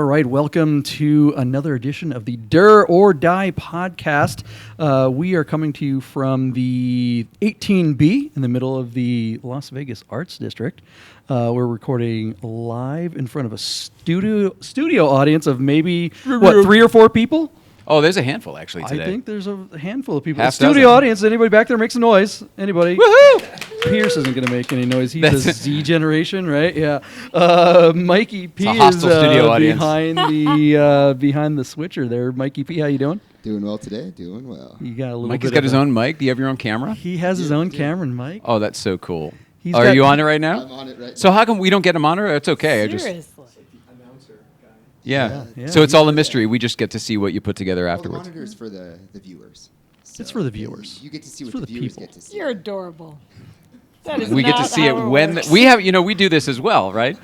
right. Welcome to another edition of the Dur or Die podcast. We are coming to you from the 18B in the middle of the Las Vegas Arts District. We're recording live in front of a studio audience of maybe, 3 or 4 people? Oh, there's a handful actually today. I think there's a handful of people. Half Studio dozen. audience. Anybody back there makes a noise? Anybody? Woohoo! Pierce isn't going to make any noise. He's a Z generation, right? Yeah. Mikey P a hostile is studio audience. behind the switcher there. Mikey P, how you doing? Doing well today. Doing well. You got a little. Mikey's bit got of his own mic. Do you have your own camera? He has his own camera and mic. Oh, that's so cool. He's Are got- you on it right now? I'm on it right So how come we don't get him on it? It's okay. Seriously. Yeah. Yeah. So it's all a mystery. We just get to see what you put together now. Well, afterwards. the monitor's for the viewers. It's for the viewers. You get to see It's what for the the viewers people. get to see. You're adorable. That is We get to not see it how when works. we have. We do this as well, right?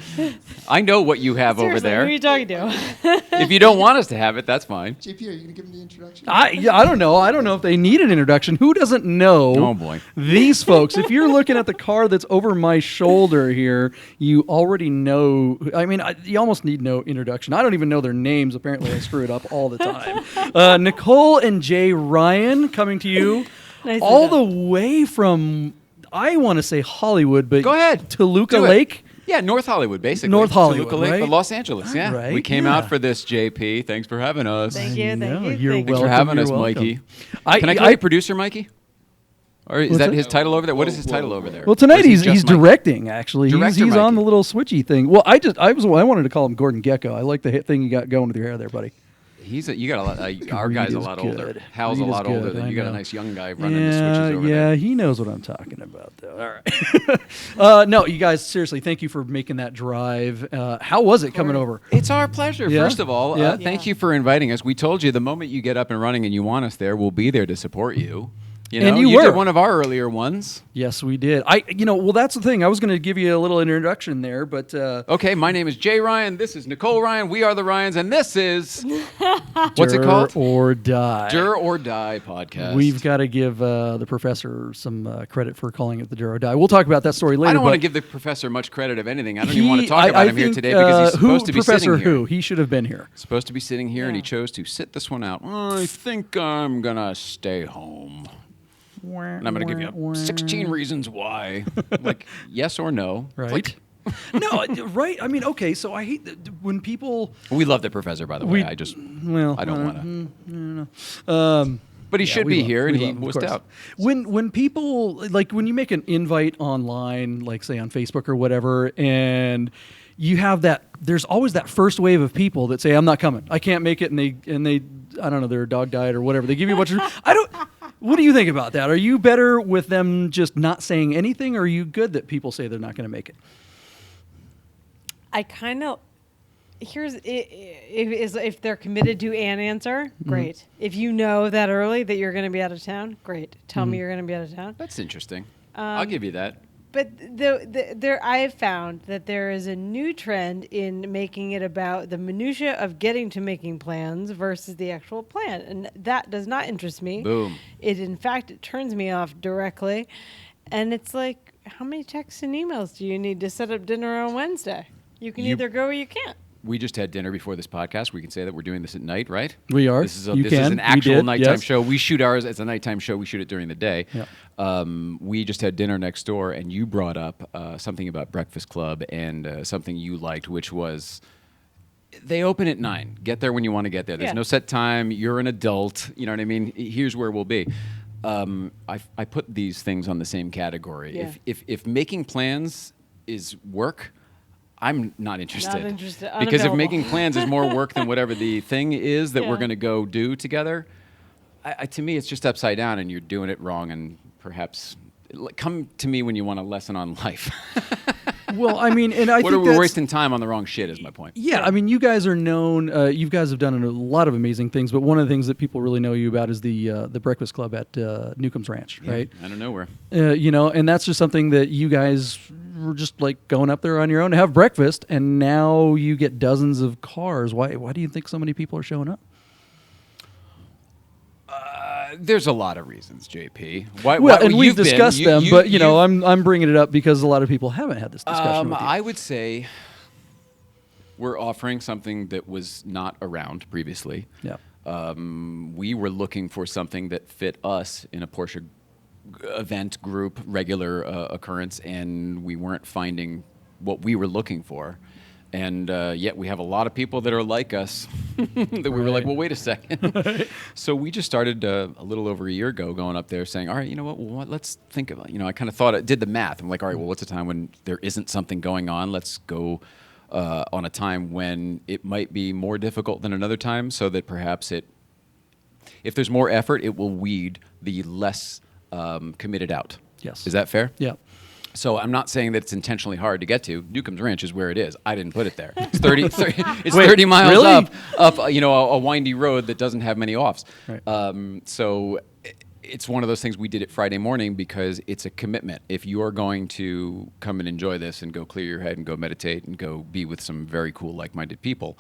I know what you have over Seriously, there. Who are you talking to? If you don't want us to have it, that's fine. JP, are you gonna give him the introduction? I don't know. I don't know if they need an introduction. Who doesn't know? Oh, boy. These folks. If you're looking at the car that's over my shoulder here, you already know. I mean, you almost need no introduction. I don't even know their names. Apparently, I screw it up all the time. Nicole and Jay Ryan coming to you Nicely all done. the way from, I want to say Hollywood, but Go ahead. Toluca Do it. Lake. Yeah, North Hollywood, basically. North Hollywood, Toluca Lake, right? but Los Angeles, yeah. Right, We came yeah. out for this, JP. Thanks for having us. Thank you. No, Thank you. you're Thank Thanks welcome. for having You're us, welcome. Mikey. I- Can I call I- you producer, Mikey? Or is What's that that? his title over there? What is his title over there? Well, tonight Or is he he's just Mikey? directing. Actually, Director he's on Mikey. the little switchy thing. Well, I wanted to call him Gordon Gecko. I like the thing you got going with your hair there, buddy. You got a lot. Our Reed guy's a is lot good. older. Hal's Reed a is lot good, older than I you. Got a know. nice young guy running the switches over Yeah, there. he knows what I'm talking about, though. All right. No, you guys, seriously, thank you for making that drive. How was it coming over? It's our pleasure. Yeah? First of all, Yeah? thank you for inviting us. We told you the moment you get up and running and you want us there, we'll be there to support you. You know, And you did were. one of our earlier ones. Yes, we did. Well, that's the thing. I was going to give you a little introduction there, but Okay, my name is Jay Ryan. This is Nicole Ryan. We are the Ryans, and this is what's it Dur called? or Die. Dur or Die podcast. We've got to give the professor some credit for calling it the Dur or Die. We'll talk about that story later. I don't want to but give the professor much credit of anything. I don't even want to talk I about him here think, today because he's supposed to be Professor sitting here. Who? He should have been here. Supposed to be sitting here, and he Yeah. chose to sit this one out. I think I'm gonna stay home, and I'm gonna give you 16 reasons why. Like yes or no. Right. Click. No, right. I mean, okay. So I hate when people. We love the professor, by the way. I don't want to. But he should we be love- here, and we he love him, of was course. out. When people when you make an invite online, like say on Facebook or whatever, and you have that, there's always that first wave of people that say, "I'm not coming. I can't make it," and they I don't know, their dog died or whatever. They give you a bunch of I don't. What do you think about that? Are you better with them just not saying anything, or are you good that people say they're not going to make it? I kind of. If they're committed to an answer, great. If you know that early that you're going to be out of town, great. Tell me you're going to be out of town. That's interesting. I'll give you that. But I have found that there is a new trend in making it about the minutia of getting to making plans versus the actual plan, and that does not interest me. Boom. In fact, it turns me off directly, and it's like, how many texts and emails do you need to set up dinner on Wednesday? You can either go or you can't. We just had dinner before this podcast. We can say that we're doing this at night, right? We are. This is You this is can. an We actual did, nighttime yes. show. We shoot ours as a nighttime show. We shoot it during the day. Yeah. We just had dinner next door, and you brought up something about Breakfast Club and something you liked, which was they open at 9. Get there when you want to get there. There's Yeah. no set time. You're an adult. You know what I mean? Here's where we'll be. I put these things on the same category. Yeah. If making plans is work, I'm not interested. Not interested. Because if Unavailable. making plans is more work than whatever the thing is that we're Yeah. going to go do together, to me, it's just upside down, and you're doing it wrong. And perhaps come to me when you want a lesson on life. Well, I mean, and I What think are we that's- wasting time on the wrong shit? Is my point. Yeah, I mean, you guys are known. You guys have done a lot of amazing things, but one of the things that people really know you about is the Breakfast Club at Newcomb's Ranch, right? I don't know where. And that's just something that you guys were just like going up there on your own to have breakfast, and now you get dozens of cars. Why do you think so many people are showing up? There's a lot of reasons, JP. And we've discussed them, but you've- I'm bringing it up because a lot of people haven't had this discussion with you. I would say We're offering something that was not around previously. Yeah. We were looking for something that fit us in a Porsche event group, regular occurrence, and we weren't finding what we were looking for. And yet we have a lot of people that are like us that we were like, well, wait a second. So we just started a little over a year ago going up there saying, all right, you know what, let's think about, I kind of did the math. I'm like, all right, well, what's a time when there isn't something going on? Let's go on a time when it might be more difficult than another time, so that perhaps if there's more effort, it will weed the less committed out. Yes. Is that fair? Yeah. So I'm not saying that it's intentionally hard to get to. Newcomb's Ranch is where it is. I didn't put it there. It's 30 miles really? up a windy road that doesn't have many offs. Right. So it's one of those things. We did it Friday morning because it's a commitment. If you are going to come and enjoy this and go clear your head and go meditate and go be with some very cool, like-minded people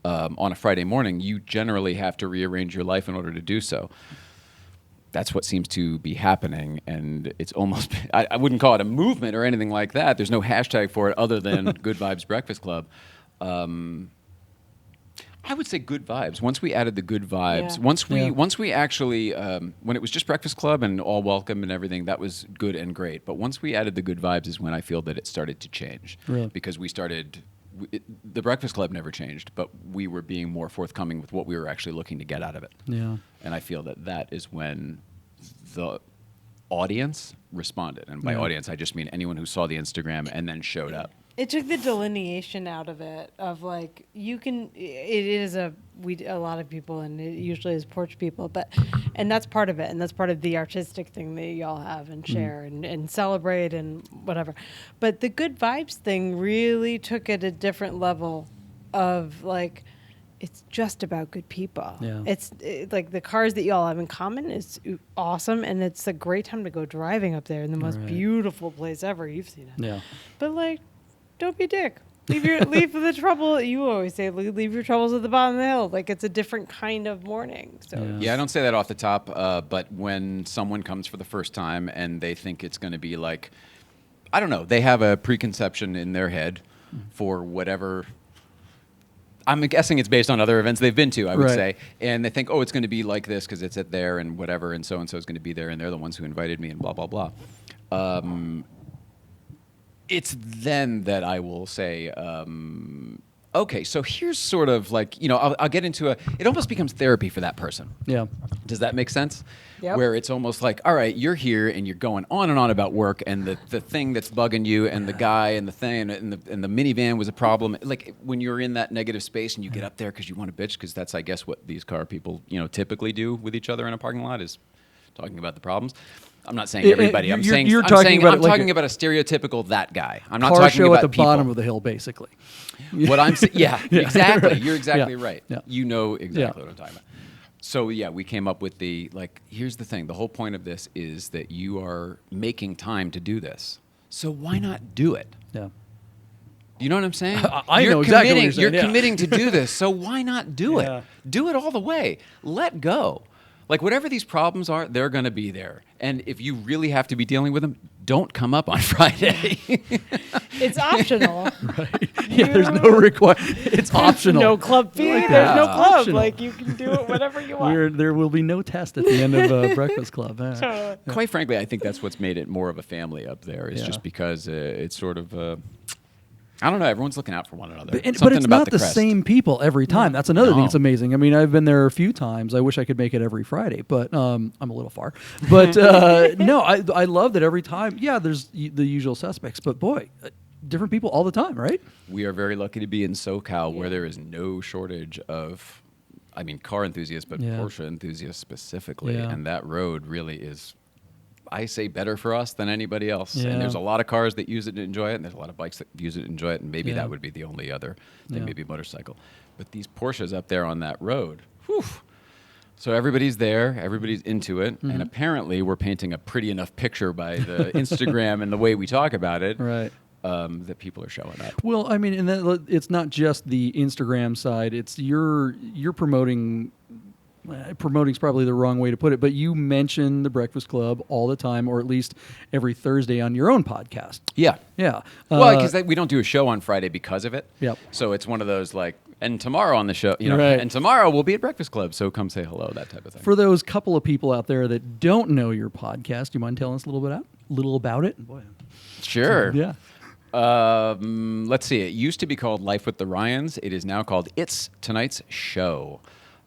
on a Friday morning, you generally have to rearrange your life in order to do so. That's what seems to be happening, and it's almost, I wouldn't call it a movement or anything like that. There's no hashtag for it other than Good Vibes Breakfast Club. I would say good vibes. Once we added the good vibes, once we actually, when it was just Breakfast Club and all welcome and everything, that was good and great. But once we added the good vibes is when I feel that it started to change. Really? Because the Breakfast Club never changed, but we were being more forthcoming with what we were actually looking to get out of it. Yeah. And I feel that is when the audience responded. And by audience, I just mean anyone who saw the Instagram and then showed up. It took the delineation out of it, of like, it is a lot of people, and it usually is Porsche people, and that's part of it, and that's part of the artistic thing that y'all have and share and celebrate and whatever. But the good vibes thing really took it a different level of like, it's just about good people. Yeah. It's like the cars that y'all have in common is awesome, and it's a great time to go driving up there in the most beautiful place ever. You've seen it. Yeah. But like, don't be a dick. Leave the trouble. You always say leave your troubles at the bottom of the hill. Like, it's a different kind of morning. So Yeah, I don't say that off the top, but when someone comes for the first time and they think it's going to be like, I don't know, they have a preconception in their head for whatever. I'm guessing it's based on other events they've been to, I would say. And they think, oh, it's going to be like this because it's at there and whatever, and so is going to be there, and they're the ones who invited me and blah, blah, blah. It's then that I will say, okay, so here's sort of like, I'll get into it almost becomes therapy for that person. Yeah. Does that make sense? Yep. Where it's almost like, all right, you're here and you're going on and on about work and the thing that's bugging you and the guy and the thing and the minivan was a problem. Like when you're in that negative space and you get up there because you want to bitch, because that's, I guess, what these car people, typically do with each other in a parking lot is talking about the problems. I'm not saying everybody. I'm talking about a stereotypical that guy. I'm not car talking show about at the people. bottom of the hill, basically. What I'm saying, exactly. You're exactly right. Yeah. You know exactly what I'm talking about. So we came up with here's the thing. The whole point of this is that you are making time to do this. So why not do it? Yeah. You know what I'm saying? I know exactly what you're saying. You're committing to do this, so why not do it? Do it all the way. Let go. Like, whatever these problems are, they're going to be there. And if you really have to be dealing with them, don't come up on Friday. it's optional. Right. Yeah, there's no requirement. It's optional. No club fee. Like There's no club. Optional. Like, you can do it whatever you want. There will be no test at the end of Breakfast Club. Quite frankly, I think that's what's made it more of a family up there. Is just because it's sort of... I don't know. Everyone's looking out for one another. But it's not the same people every time. That's another thing that's amazing. I mean, I've been there a few times. I wish I could make it every Friday, but I'm a little far. But no, I love that every time. Yeah, there's the usual suspects, but boy, different people all the time, right? We are very lucky to be in SoCal where there is no shortage of, car enthusiasts, but Porsche enthusiasts specifically. Yeah. And that road really is, I say, better for us than anybody else. Yeah. And there's a lot of cars that use it and enjoy it, and there's a lot of bikes that use it and enjoy it, and maybe that would be the only other thing, maybe motorcycle. But these Porsches up there on that road, whew. So everybody's there, everybody's into it, and apparently we're painting a pretty enough picture by the Instagram and the way we talk about it, Right. that people are showing up. Well, I mean, and it's not just the Instagram side. It's you're promoting promoting's probably the wrong way to put it, but you mention the Breakfast Club all the time, or at least every Thursday on your own podcast. Yeah. Yeah. Well, because we don't do a show on Friday because of it. Yep. So it's one of those like, and tomorrow on the show, you know, Right. and tomorrow we'll be at Breakfast Club, so come say hello, that type of thing. For those couple of people out there that don't know your podcast, do you mind telling us a little about it? Boy. Sure. Yeah. Let's see. It used to be called Life with the Ryans. It is now called It's Tonight's Show.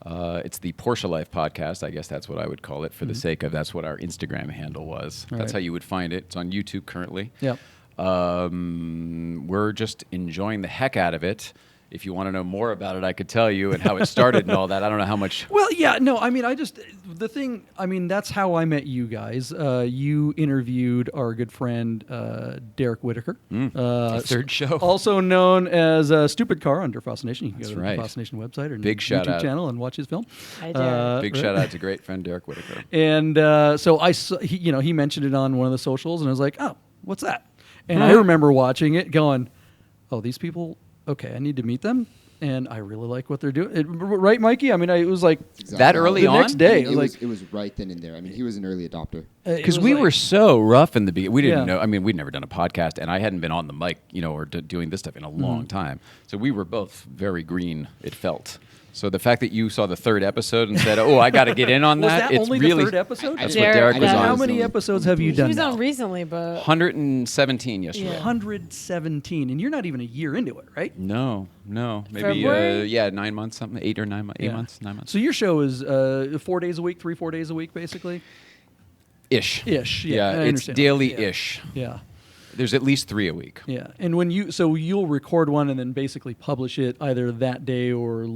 It's the Porschelife podcast. I guess that's what I would call it for the sake of that's what our Instagram handle was. All That's right. how you would find it. It's on YouTube currently. Yep. We're just enjoying the heck out of it. If you want to know more about it, I could tell you and how it started and all that. I don't know how much. Well, yeah, no, I mean, that's how I met you guys. You interviewed our good friend, Derek Whitaker. The third show. Also known as Stupid Car under Fascination. You can That's go to right. the Fascination website or Big shout YouTube out. channel and watch his film. Hi, Derek. Big right. shout out to great friend Derek Whitaker. And so he mentioned it on one of the socials, and I was like, oh, what's that? And I remember watching it going, oh, these people, okay, I need to meet them. And I really like what they're doing. Right, Mikey? I mean, it was like That early the on? next day. It was right then and there. I mean, he was an early adopter. Because we were so rough in the beginning. We didn't Yeah. know. I mean, we'd never done a podcast, and I hadn't been on the mic, or doing this stuff in a long time. So we were both very green, it felt. So the fact that you saw the third episode and said, "Oh, I got to get in on Was that," that it's only really the third episode? That's Derek- what Derek was And on. How many episodes have you He done was now? on recently, but 117 yesterday. Yeah. 117, and you're not even a year into it, right? No, maybe February? 9 months, something, 8 or 9 months, 8 Yeah. months, 9 months. So your show is 4 days a week, 4 days a week, basically? Ish. Ish, yeah, I it's understand. daily-ish. Yeah. There's at least 3 a week. Yeah, and you'll record one and then basically publish it either that day or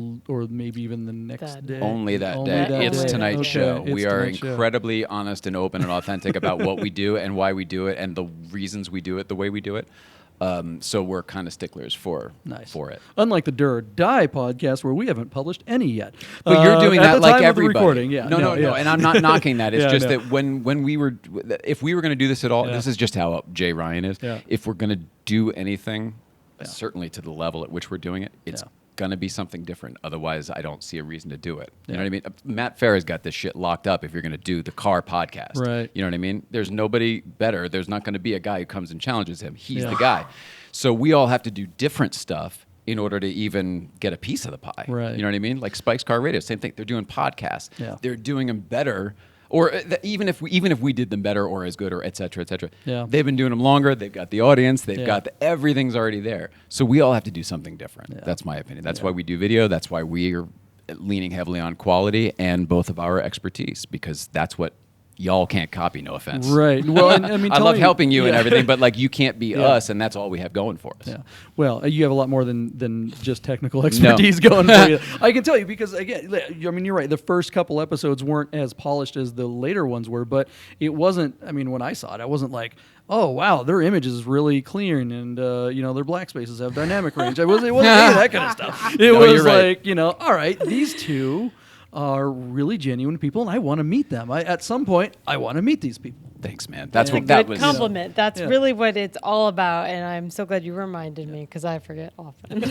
maybe even the next That day. Only that Only day. that It's day. tonight's Okay, show. it's We are tonight's show. incredibly honest and open and authentic about what we do and why we do it and the reasons we do it the way we do it. So we're kind of sticklers for it. Unlike the Do or Die podcast, where we haven't published any yet. But you're doing at that the like time of the everybody. recording, yeah. No, and I'm not knocking that. It's Yeah, just no. that when we were, if we were going to do this at all, Yeah. this is just how Jay Ryan is. Yeah. If we're going to do anything, certainly to the level at which we're doing it, it's Yeah. going to be something different. Otherwise, I don't see a reason to do it. You Yeah. know what I mean? Matt Farah's got this shit locked up if you're going to do the car podcast. Right. You know what I mean? There's nobody better. There's not going to be a guy who comes and challenges him. He's Yeah. the guy. So we all have to do different stuff in order to even get a piece of the pie. Right. You know what I mean? Like Spike's Car Radio, same thing. They're doing podcasts. Yeah. They're doing them better, or even if we did them better or as good, or et cetera, et cetera. Yeah. They've been doing them longer. They've got the audience. They've Yeah. got everything's already there. So we all have to do something different. Yeah. That's my opinion. That's Yeah. why we do video. That's why we're leaning heavily on quality and both of our expertise, because that's what y'all can't copy. No offense. Right. Well, and, I mean, I love Tony- helping you and yeah. everything, but like you can't be Yeah. us, and that's all we have going for us. Yeah. Well, you have a lot more than just technical expertise going for you. I can tell you because again, I mean, you're right. The first couple episodes weren't as polished as the later ones were, but it wasn't. I mean, when I saw it, I wasn't like, oh wow, their image is really clean, and their black spaces have dynamic range. It wasn't any of that kind of stuff. It No, was you're right. like, all right, these two are really genuine people, and I want to meet them. At some point, I want to meet these people. Thanks, man. That's Yeah. what that good was. compliment. That's Yeah. really what it's all about, and I'm so glad you reminded me because I forget often.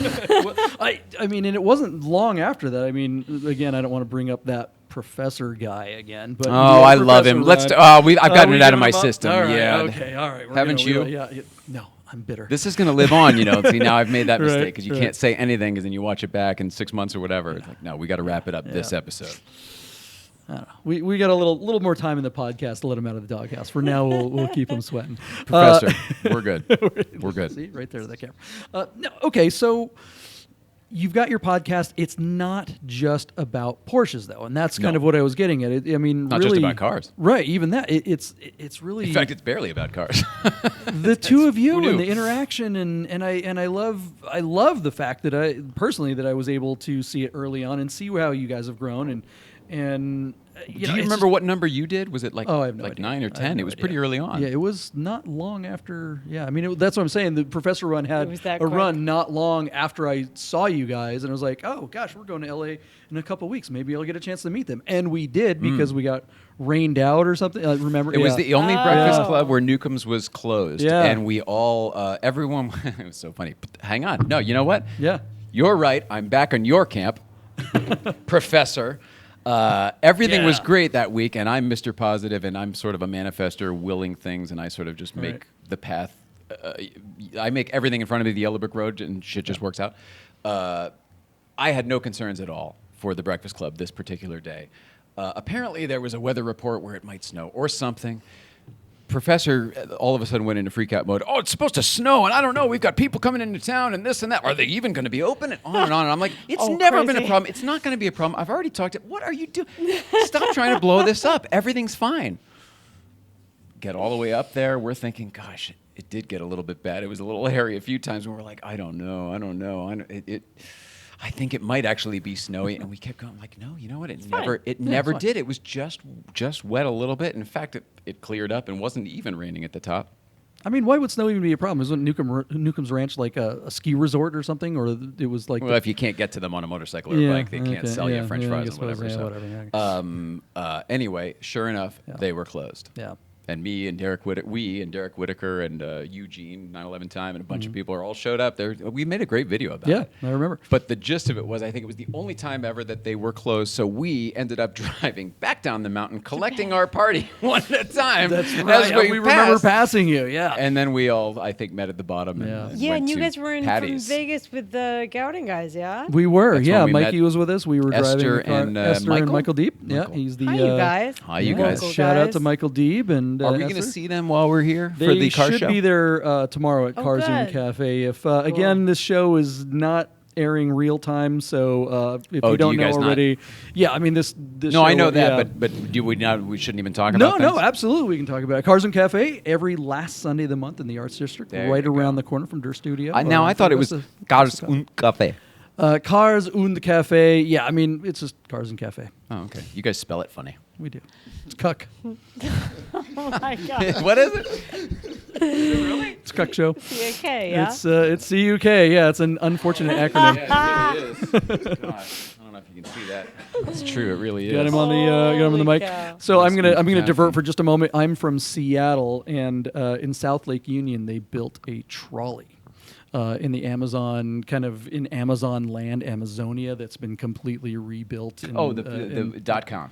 Well, I mean, and it wasn't long after that. I mean, again, I don't want to bring up that professor guy again, but Oh, I love him. Let's. I've gotten we it out of giving my him up? system. All right, Yeah. Okay. All right. Haven't you? Yeah. No, I'm bitter. This is going to live on, See, now I've made that Right, mistake because you right. can't say anything because then you watch it back in 6 months or whatever. It's like, no, we got to wrap it up this Yeah. episode. I don't know. We got a little more time in the podcast to let him out of the doghouse. For now, we'll keep him sweating. Professor, we're good. We're good. See, right there to the camera. No, okay, so you've got your podcast. It's not just about Porsches, though, and that's kind No. of what I was getting at. I mean, Not just really, about cars. right? Even that, it's really. In fact, it's barely about cars. The two of you Who and knew? the interaction, and I love the fact that I personally that I was able to see it early on and see how you guys have grown and Do you remember what number you did? Was it like, Oh, I have no like idea. 9 or I have 10? no It was idea. pretty early on. Yeah, it was not long after. Yeah, I mean, that's what I'm saying. The Professor run had It was that a quick. run not long after I saw you guys, and I was like, oh gosh, we're going to LA in a couple weeks. Maybe I'll get a chance to meet them, and we did because we got rained out or something. Remember, It was Yeah. the only Oh. breakfast Yeah. club where Newcomb's was closed. Yeah. And we all, everyone, it was so funny. But hang on. No, you know what? Yeah. You're right. I'm back on your camp, Professor. Everything was Yeah. great that week, and I'm Mr. Positive, and I'm sort of a manifester, willing things, and I sort of just make Right. the path. I make everything in front of me the yellow brick road, and shit just works out. I had no concerns at all for the Breakfast Club this particular day. Apparently, there was a weather report where it might snow or something. Professor all of a sudden went into freak out mode. Oh, it's supposed to snow, and I don't know. We've got people coming into town, and this and that. Are they even going to be open? And on and on. And I'm like, it's Oh, never been a crazy. problem. It's not going to be a problem. I've already talked to. What are you doing? Stop trying to blow this up. Everything's fine. Get all the way up there. We're thinking, gosh, it did get a little bit bad. It was a little hairy a few times, and we're like, I don't know. I think it might actually be snowy, and we kept going. Like, no, you know what? It never fine. did. It was just wet a little bit. In fact, it cleared up and wasn't even raining at the top. I mean, why would snow even be a problem? Isn't Newcomb's Ranch like a ski resort or something? Or it was like... Well, if you can't get to them on a motorcycle or a bike, they can't sell you French fries and whatever. Anyway, sure enough, they were closed. Yeah. And me and Derek Whitaker and Eugene, 9/11 Time, and a bunch of people are all showed up there. We made a great video about it. Yeah, I remember. But the gist of it was, I think it was the only time ever that they were closed. So we ended up driving back down the mountain, collecting our party one at a time. That's as right. We remember passed. passing you, yeah. And then we all, I think, met at the bottom. Yeah. And Yeah, went and you to guys were in from Patty's. Vegas with the Gaudin guys, yeah? We were, That's yeah. when we Mikey met was with us. We were Esther driving the car. and, Esther and Michael? Michael Deep. Michael. Yeah, he's the... Hi, you guys. Hi, you yeah, guys. Local Shout out guys. to Michael Deeb and Are we going to Esther. see them while we're here They for the car should show? be there tomorrow at Oh, Cars and good. Cafe. If again, this show is not airing real time, so if Oh, you do don't you know guys not? already, yeah, I mean this. No, show, I know that, yeah. but do we not? We shouldn't even talk No, about no, things? absolutely, we can talk about it. Cars and Cafe every last Sunday of the month in the Arts District, There right you go. around the corner from Der Studio. Now I thought it was Cars und Café. Cars und Cafe. Yeah, I mean it's just Cars and Cafe. Oh, okay. You guys spell it funny. We do. It's Cuck. Oh my God. What is it? It's Cuck Show. CAK, yeah? It's CUK. Yeah, it's an unfortunate acronym. Yeah, it really is. Gosh, I don't know if you can see that. It's true. It really is. Got him on the Holy mic. cow. So Nice I'm gonna Cafe. divert for just a moment. I'm from Seattle, and in South Lake Union, they built a trolley in the Amazon, kind of in Amazon land, Amazonia, that's been completely rebuilt. In, Oh, the .com.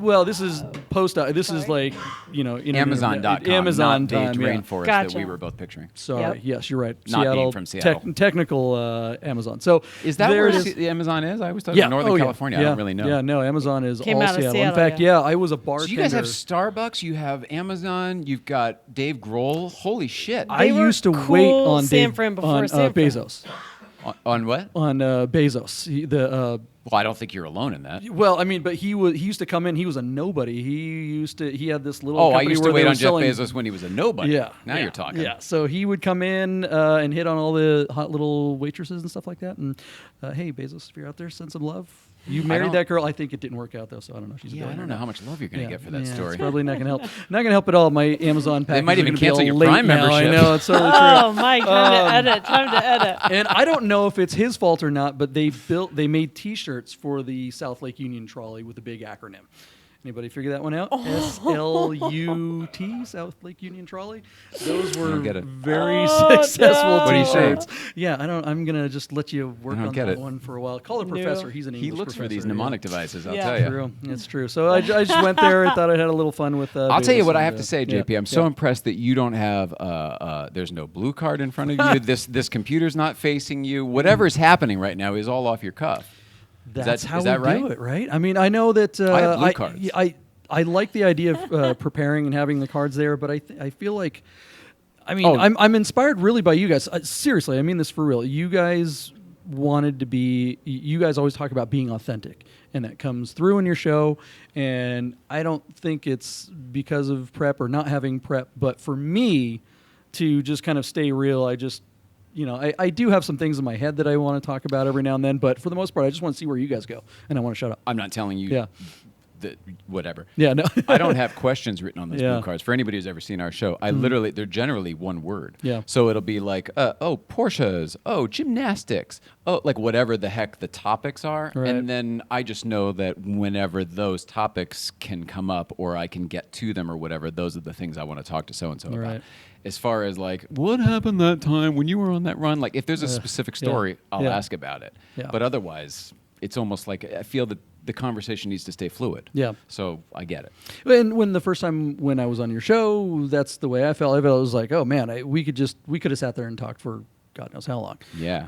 Well, this is post. This is like internet- Amazon.com. Amazon not time. the Yeah. rainforest that Gotcha. we were both picturing. Sorry. Yep. Yes, you're right. Not being Seattle, from Seattle. technical Amazon. So Is that there where it is. the Amazon is? I always thought it Yeah, was Northern oh, yeah. California. Yeah. I don't really know. Yeah, no, Amazon is Came all out of Seattle. In Seattle, fact, yeah. I was a bartender. So you guys have Starbucks, you have Amazon, you've got Dave Grohl. Holy shit. I They were used to cool wait on San Dave, Fran before on San Fran. Bezos. On what? On Bezos. Well, I don't think you're alone in that. Well, I mean, but he used to come in. He was a nobody. He had this little. Oh, I company used where to wait they were on Jeff selling- Bezos when he was a nobody. Yeah. Now yeah, you're talking. Yeah. So he would come in and hit on all the hot little waitresses and stuff like that. And hey, Bezos, if you're out there, send some love. You married don't- that girl. I think it didn't work out though, so I don't know. She's a Yeah, I billionaire don't know now. how much love you're going to get for that yeah, story. It's probably not going to help. Not going to help at all. My Amazon package. might even is gonna cancel be your late Prime now. I membership. know it's totally true. Oh, Mike, time to edit. And I don't know if it's his fault or not, but they made T-shirts for the South Lake Union trolley with a big acronym. Anybody figure that one out? SLUT, South Lake Union Trolley. Those were don't get it. very Oh, successful no. What do you say? T-shirts. Yeah, I'm gonna just let you work I don't on get that it. one for a while. Call the No. professor. He's an English He looks for these professor, mnemonic devices, I'll Yeah. tell Yeah. you. True, it's true. So I just went there and thought I had a little fun with. I'll tell you Bezos what I and, have to say, yeah, JP. I'm so yeah. impressed that you don't have. There's no blue card in front of you. This computer's not facing you. Whatever's happening right now is all off your cuff. That's how is that we right? do it, right? I mean, I know that I have blue cards. I like the idea of preparing and having the cards there, but I feel like, I mean, Oh. I'm inspired really by you guys. Seriously, I mean this for real. You guys wanted to be. You guys always talk about being authentic, and that comes through in your show. And I don't think it's because of prep or not having prep, but for me to just kind of stay real, I just. I do have some things in my head that I want to talk about every now and then, but for the most part, I just want to see where you guys go, and I want to shut up. I'm not telling you. Yeah. Whatever. Yeah, no. I don't have questions written on those Yeah. blue cards. For anybody who's ever seen our show, they're generally one word. Yeah. So it'll be like, Porsches, gymnastics, like whatever the heck the topics are. Right. And then I just know that whenever those topics can come up or I can get to them or whatever, those are the things I want to talk to so-and-so about. Right. As far as like, what happened that time when you were on that run? Like if there's a specific story, I'll Yeah. ask about it. Yeah. But otherwise, it's almost like I feel that the conversation needs to stay fluid. Yeah. So I get it. And when the first time when I was on your show, that's the way I felt. I was like, oh man, we could have sat there and talked for God knows how long. Yeah.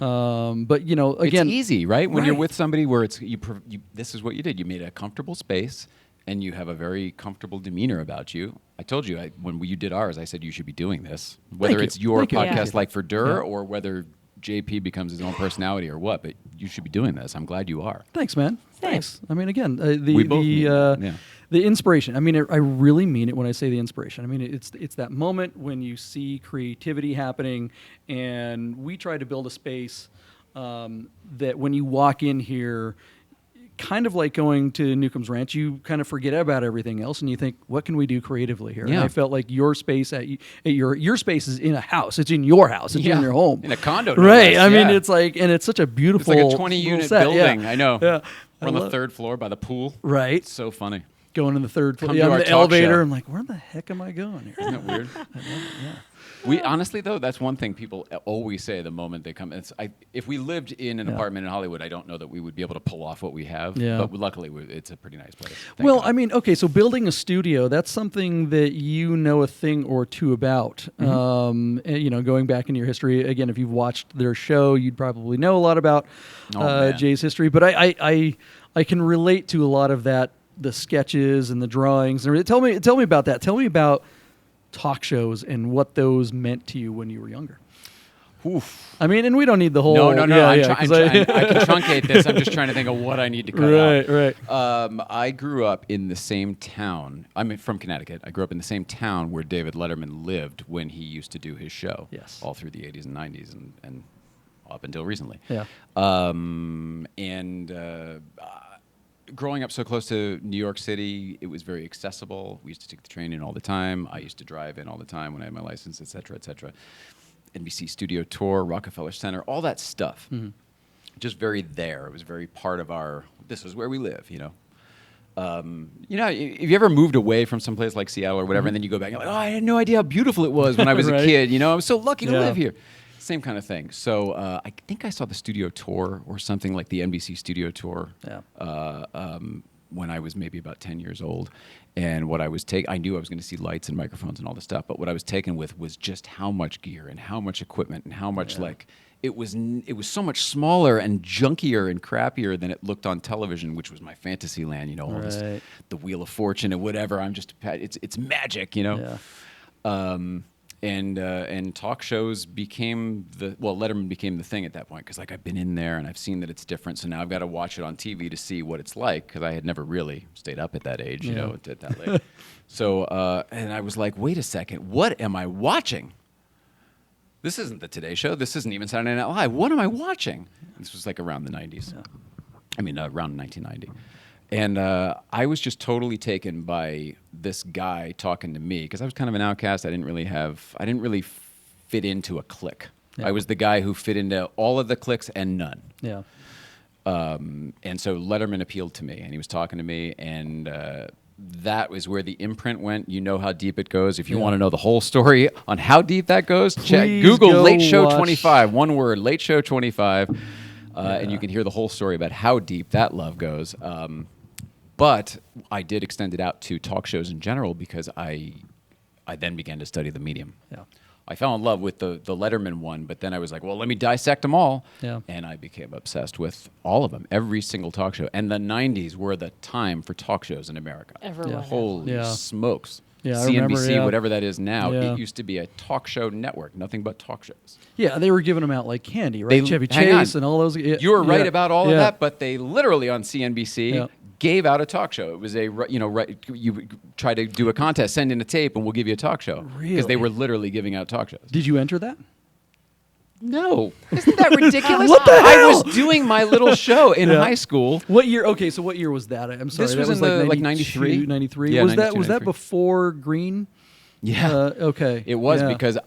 But again, it's easy, right? When you're Right. with somebody where it's this is what you did. You made a comfortable space, and you have a very comfortable demeanor about you. I told you when you did ours, I said you should be doing this, whether you. it's your Thank you. podcast Yeah. like for Durr Yeah. or whether JP becomes his own personality or what. But you should be doing this. I'm glad you are. Thanks, man. Same. Thanks. I mean, again, We both mean that, yeah. the inspiration. I mean, I really mean it when I say the inspiration. I mean, it's that moment when you see creativity happening, and we try to build a space that when you walk in here, kind of like going to Newcomb's Ranch, you kind of forget about everything else, and you think, what can we do creatively here? And Yeah. I felt like your space at your space is in a house. It's in your house. It's in your home. In a condo. no Right. less, I mean, yeah. it's like, and it's such a It's beautiful like a little 20-unit set. building. Yeah. I know. Yeah. We're on the third floor by the pool. Right. It's so funny. Going in the third floor. Come Yeah, to I'm our in the talk elevator. show. I'm like, where the heck am I going here? Isn't that weird? We honestly though, that's one thing people always say the moment they come. If we lived in an Yeah. apartment in Hollywood, I don't know that we would be able to pull off what we have. Yeah. But luckily, it's a pretty nice place. Thank Well, God. I mean, okay, so building a studio, that's something that you know a thing or two about. Mm-hmm. And, going back into your history, again, if you've watched their show, you'd probably know a lot about Oh, man. Jay's history. But I can relate to a lot of that, the sketches and the drawings. Tell me about that. Tell me about talk shows and what those meant to you when you were younger. Oof. I mean, and we don't need the whole. No. Yeah, I'm yeah, try- 'cause I can truncate this. I'm just trying to think of what I need to cut out. Right. I grew up in the same town. I'm from Connecticut. I grew up in the same town where David Letterman lived when he used to do his show. Yes. All through the 80s and 90s and up until recently. Yeah. Growing up so close to New York City, it was very accessible. We used to take the train in all the time. I used to drive in all the time when I had my license, et cetera, et cetera. NBC Studio Tour, Rockefeller Center, all that stuff. Just very there. It was very part of this is where we live, if you ever moved away from some place like Seattle or whatever, and then you go back, you're like, oh, I had no idea how beautiful it was when I was Right. a kid. I was so lucky to Yeah. live here. Same kind of thing. So I think I saw the studio tour or something like the NBC studio tour when I was maybe about 10 years old. And what I was I knew I was going to see lights and microphones and all this stuff. But what I was taken with was just how much gear and how much equipment and how much it was so much smaller and junkier and crappier than it looked on television, which was my fantasy land. All this, Right. the Wheel of Fortune and whatever. It's magic. Yeah. And talk shows became Letterman became the thing at that point because I've been in there and I've seen that it's different. So now I've got to watch it on TV to see what it's like because I had never really stayed up at that age, at that late. So and I was like, wait a second, what am I watching? This isn't the Today Show. This isn't even Saturday Night Live. What am I watching? This was around the 90s. Yeah. I mean, around 1990. And I was just totally taken by this guy talking to me because I was kind of an outcast. I didn't really fit into a clique. Yeah. I was the guy who fit into all of the cliques and none. Yeah. And so Letterman appealed to me, and he was talking to me, and that was where the imprint went. You know how deep it goes. If you want to know the whole story on how deep that goes, Please Google go Late Show watch. 25. One word, Late Show 25. And you can hear the whole story about how deep that love goes. But I did extend it out to talk shows in general because I then began to study the medium. Yeah. I fell in love with the Letterman one, but then I was like, well, let me dissect them all. Yeah. And I became obsessed with all of them, every single talk show. And the 90s were the time for talk shows in America. Everyone. Yeah. Holy Yeah. smokes. Yeah, I CNBC, remember, yeah. whatever that is now, Yeah. it used to be a talk show network, nothing but talk shows. Yeah, they were giving them out like candy, right? They- Chevy hang on. Chase and all those. Yeah, You were right yeah, about all of yeah. that, but they literally on CNBC Yeah. gave out a talk show. It was you try to do a contest, send in a tape, and we'll give you a talk show. Because they Really? were literally giving out talk shows. Did you enter that? No. Isn't that ridiculous? What the I hell? was doing my little show in Yeah. high school. What year? Okay, so what year was that? I'm sorry. This that was in the, like, 93? 93. Yeah, was 92, that 93. before Green? Yeah. Okay. It was Yeah. because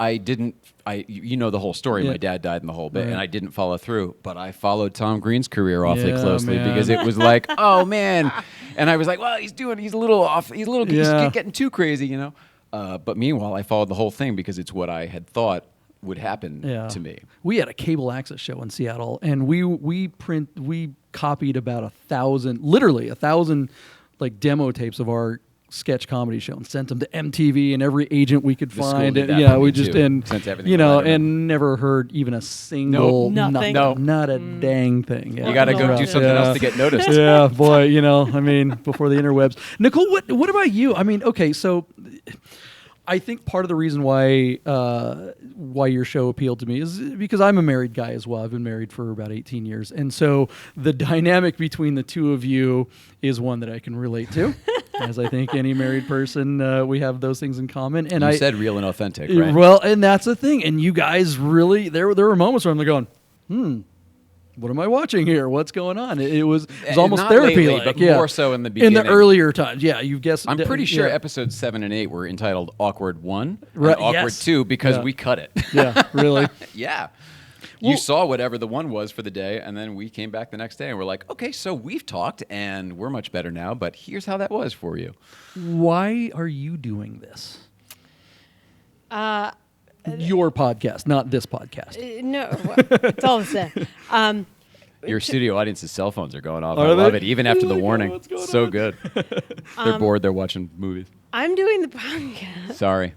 you know the whole story. Yeah. My dad died in the whole bit, Right. and I didn't follow through. But I followed Tom Green's career awfully Yeah, closely man. because it was like, oh man, and I was like, well, he's a little off. He's Yeah. getting too crazy, But meanwhile, I followed the whole thing because it's what I had thought would happen Yeah. to me. We had a cable access show in Seattle, and we copied about 1,000, literally 1,000, like demo tapes of our sketch comedy show and sent them to MTV and every agent we could The school find. did And that for we me, just too. and Sent everything you to know, Letterman. and never heard even a single Nothing. nothing, No. not a dang thing. Yeah. You got to go Rough. do something else to get noticed. Yeah, boy, I mean, before the interwebs. Nicole, what about you? I mean, okay, so I think part of the reason why your show appealed to me is because I'm a married guy as well. I've been married for about 18 years. And so the dynamic between the two of you is one that I can relate to. As I think any married person, we have those things in common. And You said real and authentic, right? Well, and that's the thing. And you guys really, there were moments where I'm going, what am I watching here? What's going on? It was almost Not therapy, lately, but yeah. more so in the In beginning. the earlier times, yeah. You guessed. I'm pretty sure yeah. episodes 7 and 8 were entitled Awkward 1 Right, and Awkward yes. 2 because Yeah. we cut it. Yeah, really. Yeah. Well- You saw whatever the one was for the day, and then we came back the next day and we're like, okay, so we've talked and we're much better now, but here's how that was for you. Why are you doing this? Your podcast, not this podcast. No, it's all the same. Your studio audience's cell phones are going off. Are I love they? it, even after the Like, oh, warning. what's going So on? good. They're bored. They're watching movies. I'm doing the podcast Sorry.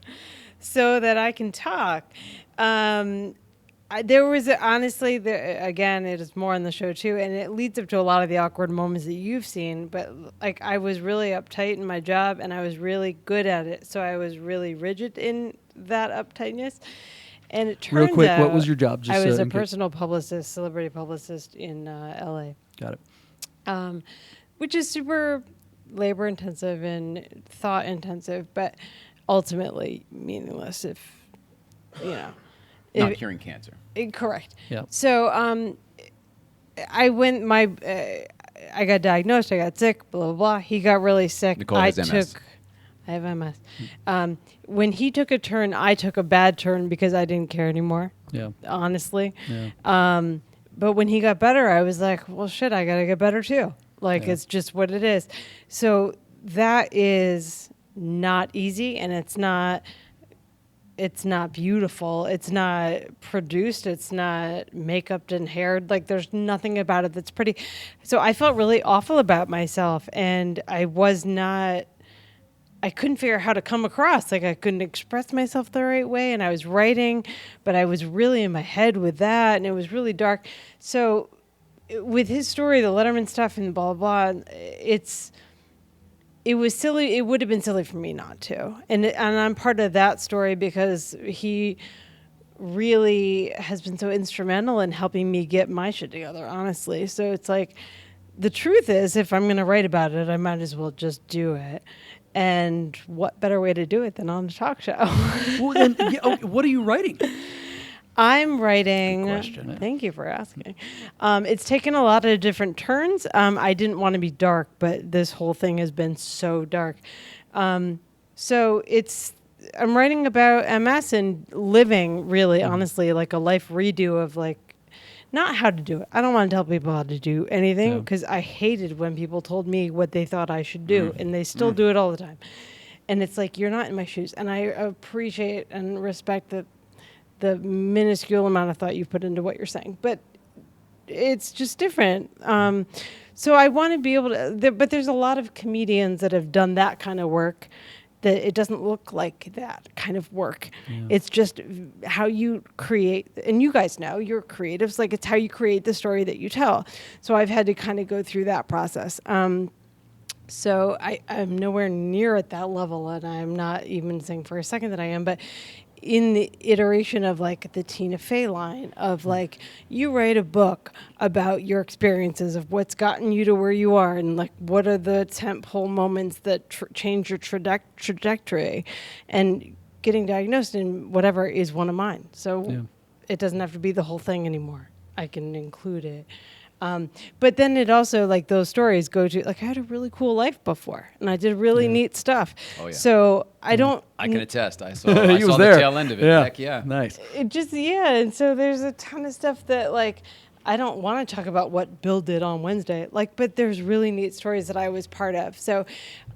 so that I can talk. There was honestly, again, it is more on the show too, and it leads up to a lot of the awkward moments that you've seen. But like, I was really uptight in my job, and I was really good at it, so I was really rigid in that uptightness. And it turns Real quick, out what was your job? Just I was so a in case- personal publicist, celebrity publicist in LA. Got it. Which is super labor intensive and thought intensive, but ultimately meaningless if, Not if- curing cancer. correct. Yeah. So I went, I got diagnosed, I got sick, blah, blah, blah. He got really sick. Nicole has MS. I have MS. When he took a turn, I took a bad turn because I didn't care anymore, Yeah. honestly. Yeah. But when he got better, I was like, well, shit, I got to get better too. Like, Yeah. it's just what it is. So that is not easy, and it's not beautiful. It's not produced. It's not makeuped and haired. Like, there's nothing about it that's pretty. So I felt really awful about myself, and I couldn't figure out how to come across. Like, I couldn't express myself the right way, and I was writing, but I was really in my head with that, and it was really dark. So with his story, the Letterman stuff and blah, blah, blah, it was silly. It would have been silly for me not to. And I'm part of that story because he really has been so instrumental in helping me get my shit together, honestly. So it's like, the truth is, if I'm going to write about it, I might as well just do it. And what better way to do it than on a talk show? Well, then, what are you writing? I'm writing. Good question. Thank you for asking. It's taken a lot of different turns. I didn't want to be dark, but this whole thing has been so dark. So I'm writing about MS and living, really, honestly, like a life redo of like, not how to do it. I don't want to tell people how to do anything because I hated when people told me what they thought I should do, and they still do it all the time. And it's like, you're not in my shoes. And I appreciate and respect the minuscule amount of thought you put into what you're saying. But it's just different. So I want to be able to, but there's a lot of comedians that have done that kind of work that it doesn't look like that kind of work. Yeah. It's just how you create, and you guys know, you're creatives, like it's how you create the story that you tell. So I've had to kind of go through that process. So I'm nowhere near at that level, and I'm not even saying for a second that I am, but in the iteration of like the Tina Fey line of like, you write a book about your experiences of what's gotten you to where you are, and like what are the tentpole moments that change your trajectory, and getting diagnosed and whatever is one of mine. So it doesn't have to be the whole thing anymore. I can include it. But then it also, like, those stories go to, like, I had a really cool life before, and I did really neat stuff. Oh, yeah. So I don't... I can attest. I saw, He I was saw there. the tail end of it. Yeah. Heck yeah. Nice. It just, and so there's a ton of stuff that, like, I don't want to talk about what Bill did on Wednesday, like, but there's really neat stories that I was part of. So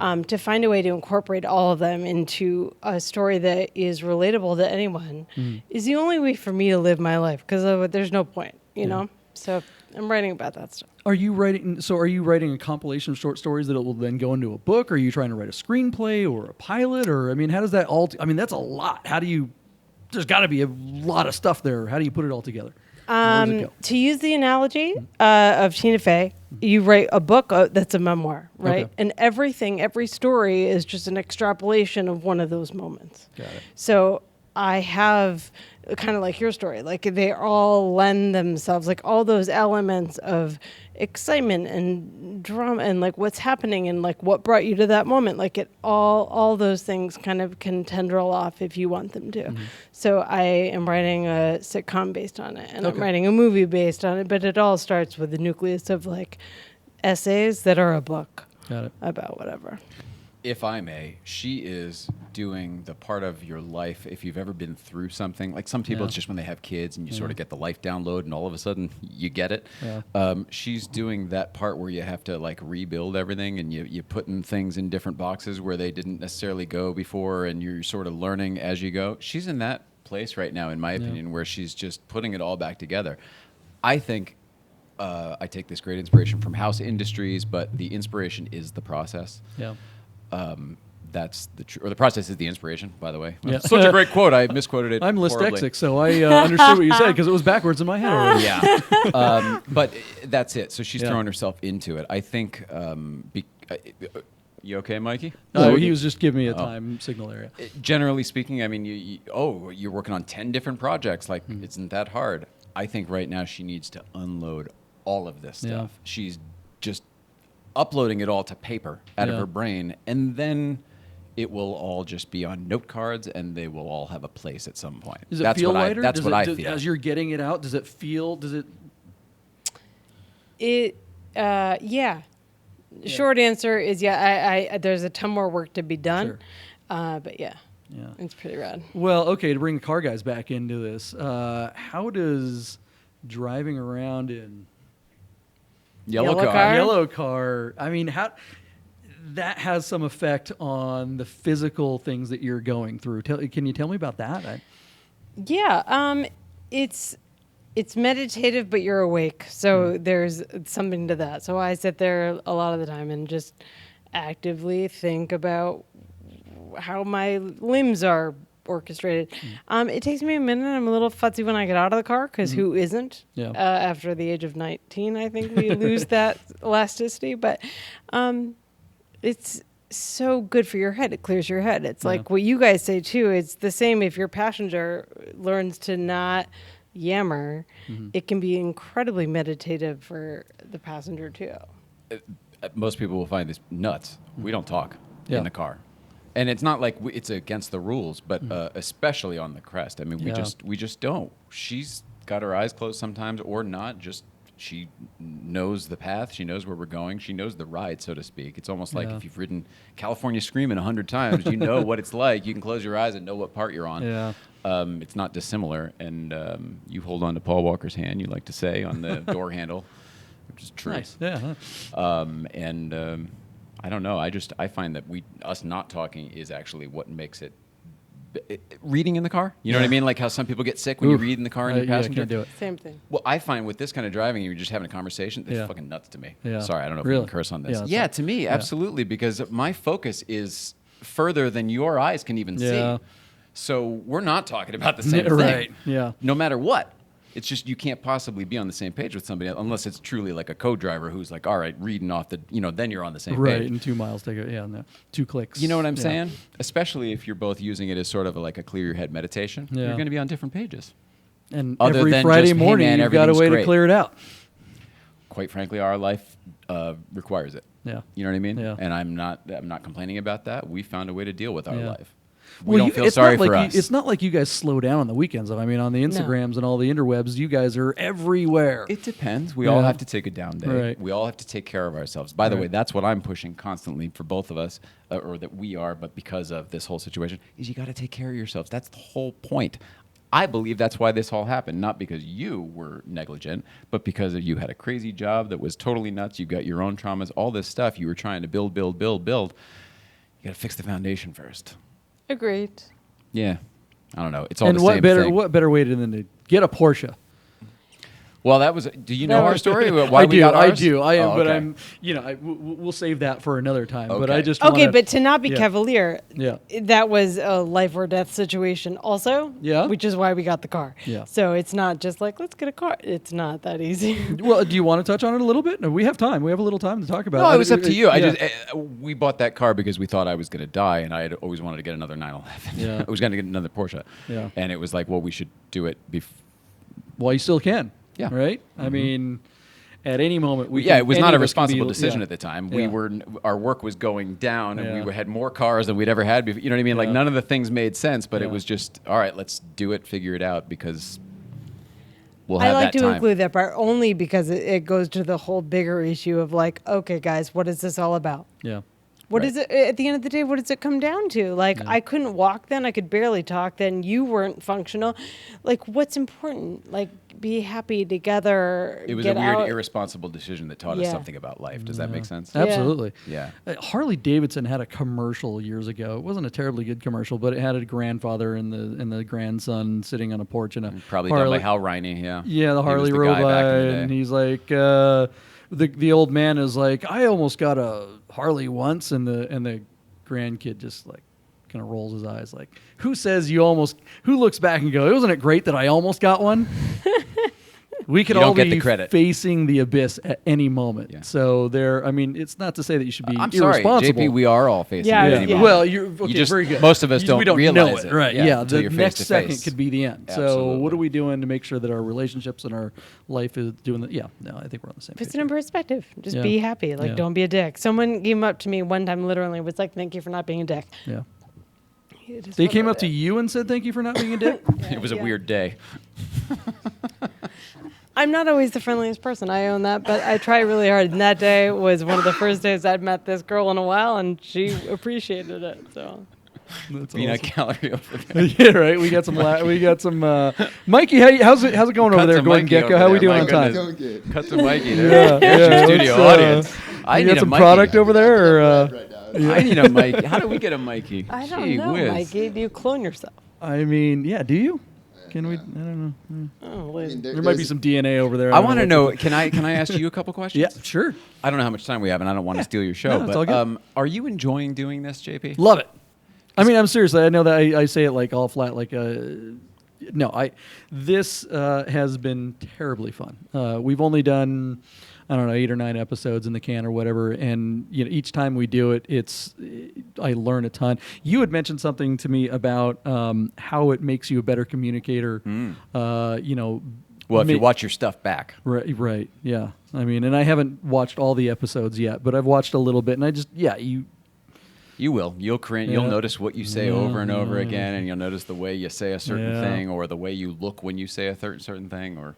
to find a way to incorporate all of them into a story that is relatable to anyone is the only way for me to live my life, because there's no point, you know? So I'm writing about that stuff. Are you writing? So, are you writing a compilation of short stories that it will then go into a book? Or are you trying to write a screenplay or a pilot? Or I mean, how does that all? I mean, that's a lot. How do you? There's got to be a lot of stuff there. How do you put it all together? Where does it go? To use the analogy of Tina Fey, you write a book that's a memoir, right? Okay. And every story is just an extrapolation of one of those moments. Got it. So I have kind of like your story, like they all lend themselves, like all those elements of excitement and drama and like what's happening and like what brought you to that moment. Like it all those things kind of can tendril off if you want them to. So I am writing a sitcom based on it, and I'm Okay. writing a movie based on it, but it all starts with the nucleus of like essays that are a book Got it. about whatever. If I may, she is doing the part of your life, if you've ever been through something, like some people, Yeah. it's just when they have kids and you sort of get the life download and all of a sudden you get it. Yeah. She's doing that part where you have to like rebuild everything and you putting things in different boxes where they didn't necessarily go before and you're sort of learning as you go. She's in that place right now, in my opinion, where she's just putting it all back together. I think I take this great inspiration from House Industries, but the inspiration is the process. Yeah. That's the process is the inspiration, by the way. Yeah. Such a great quote. I misquoted it. I'm horribly. dyslexic, so I understood what you said because it was backwards in my head already. Yeah. But that's it. So she's Yeah. throwing herself into it. I think. You okay, Mikey? No, he was just giving me a time signal area. Generally speaking, I mean, you're working on 10 different projects. Like, isn't that hard? I think right now she needs to unload all of this Yeah. stuff. She's just uploading it all to paper out of Yeah. her brain, and then it will all just be on note cards, and they will all have a place at some point. Does it That's feel what lighter? That's Does what it, I does- feel. As you're getting it out, does it feel? Does it? Yeah. Short answer is yeah. I there's a ton more work to be done, Sure. but yeah, Yeah. it's pretty rad. Well, okay. To bring the car guys back into this, how does driving around in Yellow Yellow car. car? yellow car? I mean, how that has some effect on the physical things that you're going through. Can you tell me about that? Yeah, it's meditative, but you're awake. So there's something to that. So I sit there a lot of the time and just actively think about how my limbs are orchestrated. It takes me a minute. I'm a little futzy when I get out of the car because who isn't? Yeah. After the age of 19, I think we lose that elasticity. But it's so good for your head. It clears your head. It's Yeah. like what you guys say too. It's the same if your passenger learns to not yammer. It can be incredibly meditative for the passenger too. Most people will find this nuts. We don't talk Yeah. in the car, and it's not like it's against the rules, but especially on the crest. I mean, Yeah. we just don't. She's got her eyes closed sometimes, or not. Just she knows the path. She knows where we're going. She knows the ride, so to speak. It's almost like Yeah. if you've ridden California Screaming 100 times, you know what it's like. You can close your eyes and know what part you're on. Yeah. It's not dissimilar, and you hold on to Paul Walker's hand. You like to say on the door handle, which is true. Nice. Yeah. Huh. I don't know. I find that us not talking is actually what makes it. Reading in the car, you know what I Yeah. mean? Like how some people get sick when Oof. you read in the car and you're Yeah, I passenger. can't do it. Same thing. Well, I find with this kind of driving, you're just having a conversation. That's Yeah. fucking nuts to me. Yeah. Sorry, I don't know if Really? we can curse on this. Yeah, Yeah, it's to me, absolutely, because my focus is further than your eyes can even Yeah. see. So we're not talking about the same Right. thing. Yeah. No matter what. It's just you can't possibly be on the same page with somebody unless it's truly like a co-driver who's like, all right, reading off the, then you're on the same Right. page. And 2 miles take it. Yeah. No, 2 clicks. You know what I'm Yeah. saying? Especially if you're both using it as sort of like a clear your head meditation. Yeah. You're going to be on different pages. And Other every than Friday just, hey, morning, man, you've got a everything's way to great. clear it out. Quite frankly, our life requires it. Yeah. You know what I mean? Yeah. And I'm not complaining about that. We found a way to deal with our Yeah. life. We don't feel sorry for us. It's not like you guys slow down on the weekends. I mean, on the Instagrams and all the interwebs, you guys are everywhere. It depends. We all Yeah. have to take a down day. Right. We all have to take care of ourselves. By the Right. way, that's what I'm pushing constantly for both of us, or that we are, but because of this whole situation, is you got to take care of yourselves. That's the whole point. I believe that's why this all happened, not because you were negligent, but because you had a crazy job that was totally nuts. You got your own traumas, all this stuff. You were trying to build. You got to fix the foundation first. Agreed. Yeah. I don't know. It's all And the what same better thing. what better way than to get a Porsche? Well, that was. Do you know That our was- story? Why I we do. got I ours? do. I am, Oh, but okay. I'm. We'll save that for another time. But Okay. I just Okay, wanna- but to not be yeah. cavalier, Yeah. that was a life or death situation also. Yeah. Which is why we got the car. Yeah. So it's not just like, let's get a car. It's not that easy. Well, do you want to touch on it a little bit? No, we have time. We have a little time to talk about it. No, it was up to you. I Yeah. just we bought that car because we thought I was going to die, and I had always wanted to get another 911. Yeah. I was going to get another Porsche. Yeah. And it was like, well, we should do it. Well, you still can. Yeah. Right. I mean, at any moment we. Yeah, can- it was any not a of us can be- responsible decision yeah. at the time. Yeah. Our work was going down, and Yeah. we had more cars than we'd ever had before. You know what I mean? Like Yeah. none of the things made sense, but Yeah. it was just all right. Let's do it, figure it out, because we'll I have like that to time. include that part only because it goes to the whole bigger issue of like, okay, guys, what is this all about? Yeah. What Right. is it at the end of the day? What does it come down to? Like, Yeah. I couldn't walk then. I could barely talk then. You weren't functional. Like, what's important? Like, be happy together. It was get a weird, out. irresponsible decision that taught us Yeah. something about life. Does that make sense? Yeah. Absolutely. Yeah. Harley Davidson had a commercial years ago. It wasn't a terribly good commercial, but it had a grandfather and the grandson sitting on a porch in a Probably Harley. done by Hal Riney. Yeah. Yeah, the He was Harley the rode guy by, back in the and day. he's like, the old man is like, I almost got a Harley once, and the grandkid just like kind of rolls his eyes, like, who says you almost? Who looks back and goes, wasn't it great that I almost got one? We could You all don't get be the credit. facing the abyss at any moment. Yeah. So there, I mean, it's not to say that you should be I'm sorry, irresponsible. JP. We are all facing Yeah, it Yeah. yeah. anymore. Well, you're okay. just- Very good. most of us don't we don't realize know it. right? Yeah, Yeah. until The you're face next to second face. could be the end. So, Absolutely. what are we doing to make sure that our relationships and our life is doing that? Yeah. No, I think we're on the same Put page. it in perspective. Just Yeah. be happy. Like, Yeah. don't be a dick. Someone came up to me one time, literally, was like, "Thank you for not being a dick." Yeah. It is They what came it up to is. you and said thank you for not being a dick. It was a Yeah. weird day. I'm not always the friendliest person. I own that, but I try really hard. And that day was one of the first days I'd met this girl in a while, and she appreciated it. So That's Peanut awesome. gallery over there. Yeah, right. We got some. Mikey, how's it going over Cut there, to Gordon Mikey Gecko? over How there. we doing My on time? goodness. Don't get. Cut to Mikey there. Yeah, There's your studio let's, audience. I you need got a some Mikey. product over there, or Right now. I need a Mikey. How do we get a Mikey? I don't Gee know, whiz. Mikey. Do you clone yourself? I mean, yeah. Do you? Can we? I don't know. Oh, I mean, There might be there's- some DNA over there. I don't want to what know. Can I ask you a couple questions? Yeah, sure. I don't know how much time we have, and I don't want to steal your show. No, it's but all good. are you enjoying doing this, JP? Love it. I mean, I'm seriously. I know that I say it like all flat. Like, no. This has been terribly fun. We've only done, I don't know, 8 or 9 episodes in the can or whatever, and each time we do it, I learn a ton. You had mentioned something to me about how it makes you a better communicator. Well, if you watch your stuff back. Right. Yeah. I mean, and I haven't watched all the episodes yet, but I've watched a little bit, and I just, You will. You'll cringe. You'll Yeah. notice what you say over and over again, and you'll notice the way you say a certain Yeah. thing, or the way you look when you say a certain thing, or.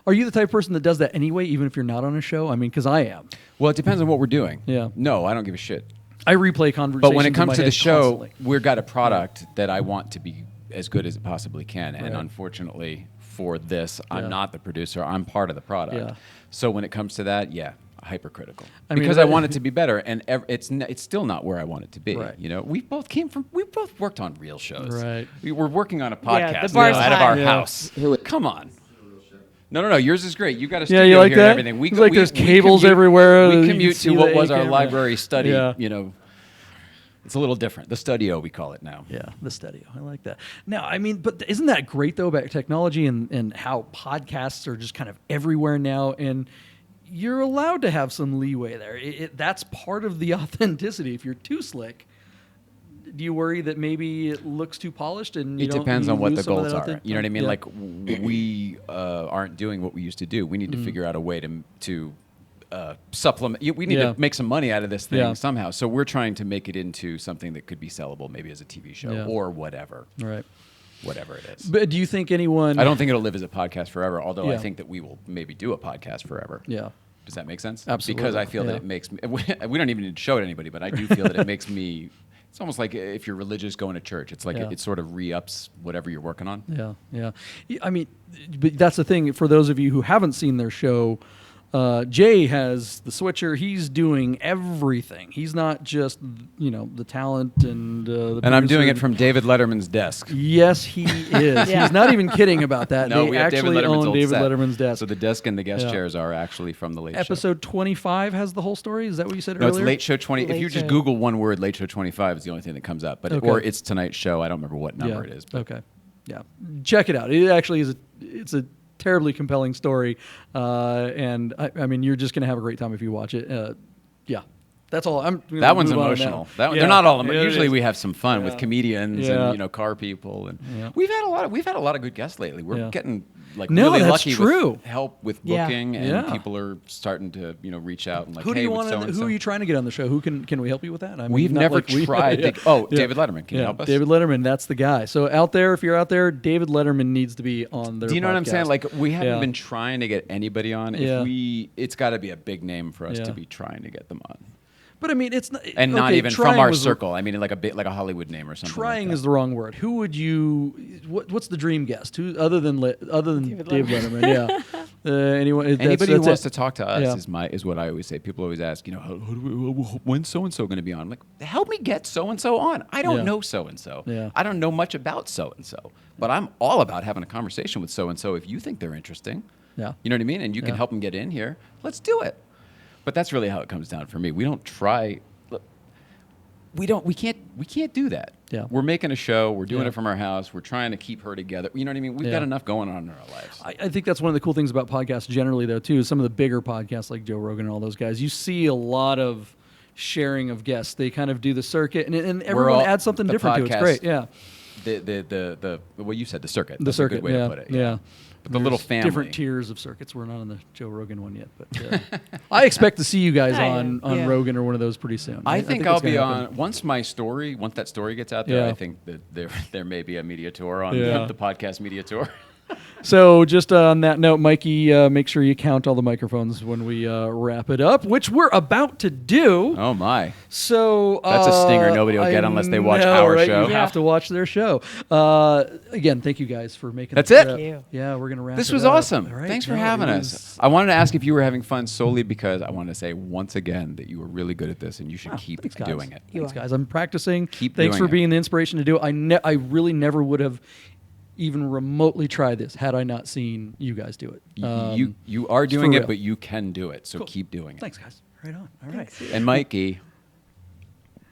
Are you the type of person that does that anyway, even if you're not on a show? I mean, because I am. Well, it depends on what we're doing. Yeah. No, I don't give a shit. I replay conversations. But when it in comes my to the head show, constantly. we've got a product that I want to be as good as it possibly can, and Right. unfortunately for this, I'm Yeah. not the producer. I'm part of the product. Yeah. So when it comes to that, yeah, hypercritical. I mean, Because I that- want it to be better, and it's still not where I want it to be. Right. We both worked on real shows. Right. We were working on a Yeah, podcast the bar's out of high. our Yeah. house. Hey, wait. Come on. No. Yours is great. You got a Yeah, studio you like here and that? everything. It's like there's cables everywhere. You We can commute see to what the was our camera. library study. Yeah. It's a little different. The studio, we call it now. Yeah, the studio. I like that. Now, I mean, but isn't that great though about technology and how podcasts are just kind of everywhere now, and you're allowed to have some leeway there. That's part of the authenticity. If you're too slick, do you worry that maybe it looks too polished? And It depends you on what lose the some of goals that are. authentic- You know what I mean? Yeah. Like we aren't doing what we used to do. We need to figure out a way to supplement. We need Yeah. to make some money out of this thing Yeah. somehow. So we're trying to make it into something that could be sellable, maybe as a TV show Yeah. or whatever Right. it is. But do you think anyone? I don't think it'll live as a podcast forever. Although I Yeah. think that we will maybe do a podcast forever. Yeah. Does that make sense? Absolutely, Because I feel that yeah. it makes me. We don't even need to show it to anybody, but I do feel that it makes me. It's almost like if you're religious going to church. It's like Yeah. it sort of re-ups whatever you're working on. Yeah. I mean, but that's the thing. For those of you who haven't seen their show, Jay has the switcher. He's doing everything. He's not just the talent and the And I'm doing producer. it from David Letterman's desk. Yes, he is. Yeah. He's not even kidding about that. No, they we have actually David Letterman's own old David set. Letterman's desk. So the desk and the guest Yeah. chairs are actually from the Late Show. Episode 25 has the whole story. Is that what you said No, earlier? it's Late Show 20. If Late you just Show. Google one word, Late Show 25 is the only thing that comes up. But Okay. or it's Tonight's Show. I don't remember what number it is. But Okay. Yeah. Check it out. It actually is. It's a terribly compelling story, and I mean, you're just gonna have a great time if you watch it. Yeah. That's all. I'm gonna that one's move on emotional. now. That, Yeah. They're not all. Yeah, it Usually is. we have some fun with Yeah. comedians Yeah. and car people, and Yeah. we've had a lot of good guests lately. We're Yeah. getting No, really that's lucky true. with help with Yeah. booking, and Yeah. people are starting to reach out and like, Who do hey, you with want? so-and-so. Who are you trying to get on the show? Who can we help you with that? I mean, We've not never like we- tried. Yeah. Oh, Yeah. David Letterman, can you Yeah, help us? David Letterman, that's the guy. So out there, if you're out there, David Letterman needs to be on their Do you know what I'm saying? podcast. Like we haven't Yeah. been trying to get anybody on. Yeah. It's got to be a big name for us Yeah. to be trying to get them on, But I mean, it's not, and not okay, even from trying our was the- circle. I mean, like a Hollywood name or something. Trying like is the wrong word. Who would you? What's the dream guest? Who other than David Letterman? Yeah. Anyone? Anybody who wants to talk to us Yeah. is what I always say. People always ask, when's so and so going to be on? I'm like, help me get so and so on. I don't Yeah. know so and so. Yeah. I don't know much about so and so, but I'm all about having a conversation with so and so. If you think they're interesting, Yeah. you know what I mean, and you can Yeah. help them get in here. Let's do it. But that's really how it comes down for me. We don't try. Look, we can't do that. Yeah. We're making a show. We're doing Yeah. it from our house. We're trying to keep her together. You know what I mean? We've Yeah. got enough going on in our lives. I think that's one of the cool things about podcasts generally, though, too. Is some of the bigger podcasts like Joe Rogan and all those guys, you see a lot of sharing of guests. They kind of do the circuit, and everyone all- adds something the different to it. It's podcast- great. Yeah. The what you said, the circuit. The That's circuit, a good way yeah, to put it. yeah. But the little There's family. different tiers of circuits. We're not on the Joe Rogan one yet, but I expect to see you guys I on am, yeah. Rogan or one of those pretty soon. I think I'll that's gonna be happen. on once that story gets out there. Yeah. I think that there may be a media tour on Yeah. the podcast media tour. So just on that note, Mikey, make sure you count all the microphones when we wrap it up, which we're about to do. Oh my! So That's a stinger nobody will I get unless they watch know, our right? show. You Yeah. have to watch their show. Again, thank you guys for making. That's the it. trip. Thank you. Yeah, we're gonna wrap. This it was up. awesome. All right. Thanks for No, having it us. was- I wanted to ask if you were having fun solely because I wanted to say once again that you were really good at this and you should keep Thanks, guys. doing it. You Thanks, are. guys. I'm practicing. Keep Thanks doing for it. being the inspiration to do it. I really never would have even remotely tried this had I not seen you guys do it. You are it's doing for it, real. but you can do it. So Cool. keep doing it. Thanks, guys. Right on. All right. And Mikey,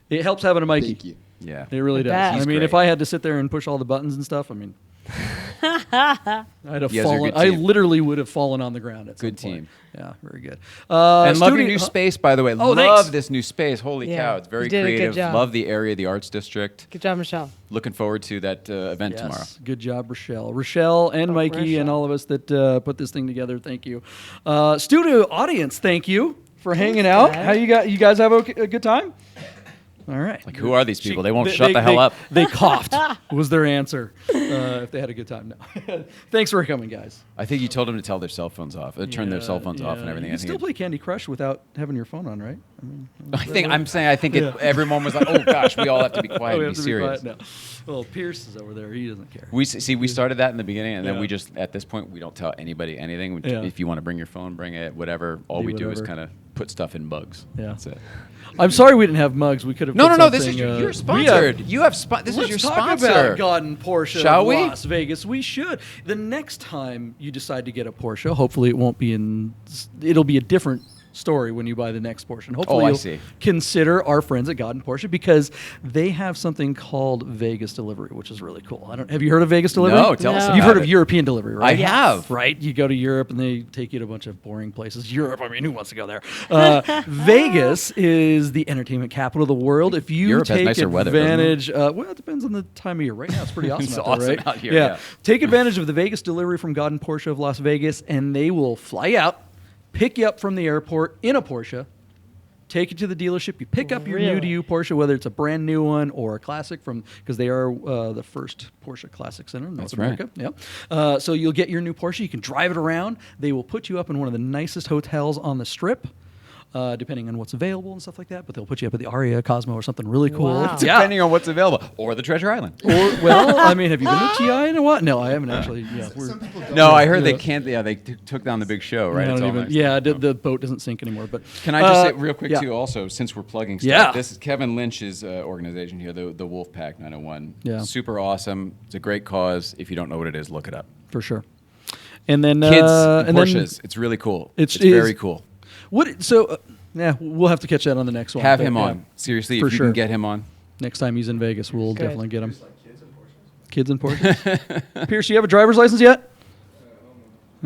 It helps having a Mikey. Thank you. yeah. It really I does. bet. I He's mean, great. if I had to sit there and push all the buttons and stuff, I mean, I'd have You guys are a fallen. good I team. literally would have fallen on the ground at some Good point. team. Yeah, very good. And love your studio- new space, by the way. Oh, Love thanks. this new space. Holy Yeah. cow, it's very You did a good creative. job. Love the area, the Arts District. Good job, Michelle. Looking forward to that event Yes. tomorrow. Good job, Rochelle. Rochelle and Mikey and Rochelle. all of us that put this thing together. Thank you. Studio audience, thank you for hanging out. guys. How you got? You guys have a good time? All right. Like, who are these people? They won't shut the hell up. They coughed. Was their answer if they had a good time? No. Thanks for coming, guys. I think you told them to tell their cell phones off, turn their cell phones off and everything. You I can still think, play Candy Crush without having your phone on, right? I mean, I think everyone was like, oh gosh, we all have to be quiet we and have be to serious. quiet now. Well, Pierce is over there. He doesn't care. We started that in the beginning, and then Yeah. we just at this point we don't tell anybody anything. Yeah. If you want to bring your phone, bring it. Whatever. All Do we do is whatever. kind of put stuff in bugs. Yeah. That's it. I'm sorry we didn't have mugs. We could have. No, put no, no. This is something, you're we sponsored. have- You have this is Let's your talk sponsor. about Gaudin Porsche Shall of we? Las Vegas. We should. The next time you decide to get a Porsche, hopefully it won't be it'll be a different story when you buy the next Porsche. And hopefully I you'll see. consider our friends at Gaudin Porsche because they have something called Vegas delivery, which is really cool. Have you heard of Vegas delivery? No, tell us No. about You've heard of it. European delivery, right? I have. Right? You go to Europe and they take you to a bunch of boring places. Europe, I mean, who wants to go there? Vegas is the entertainment capital of the world. If you Europe has take nicer weather, doesn't it? advantage, well, it depends on the time of year. Right now, it's pretty awesome It's out there, awesome right? out here, yeah. Take advantage of the Vegas delivery from Gaudin Porsche of Las Vegas, and they will fly you out, pick you up from the airport in a Porsche, take you to the dealership. You pick up your new Really? to you Porsche, whether it's a brand new one or a classic because they are the first Porsche Classic Center in North That's right. America. Yep. So you'll get your new Porsche. You can drive it around. They will put you up in one of the nicest hotels on the Strip. depending on what's available and stuff like that. But they'll put you up at the Aria Cosmo or something really cool. Wow. Yeah. Depending on what's available, or the Treasure Island. Or, well, I mean, have you been to TI in a while? No, I haven't actually. Yeah, Some people don't. No, I heard Yeah. they can't. Yeah, they took down the big show, right? I It's don't all even, next yeah, time. the boat doesn't sink anymore. But Can I just say real quick yeah. too? Also, since we're plugging stuff, Yeah. this is Kevin Lynch's organization here, the Wolfpack 901. Yeah. Super awesome. It's a great cause. If you don't know what it is, look it up. For sure. And then Kids, and then Porsches. It's really cool. It's- It's it very is- cool. what? So yeah, we'll have to catch that on the next one. Have but, him yeah, on. Seriously, For if you sure. can get him on. Next time he's in Vegas, we'll Good. definitely get him. Kids in Porsche. Pierce, you have a driver's license yet?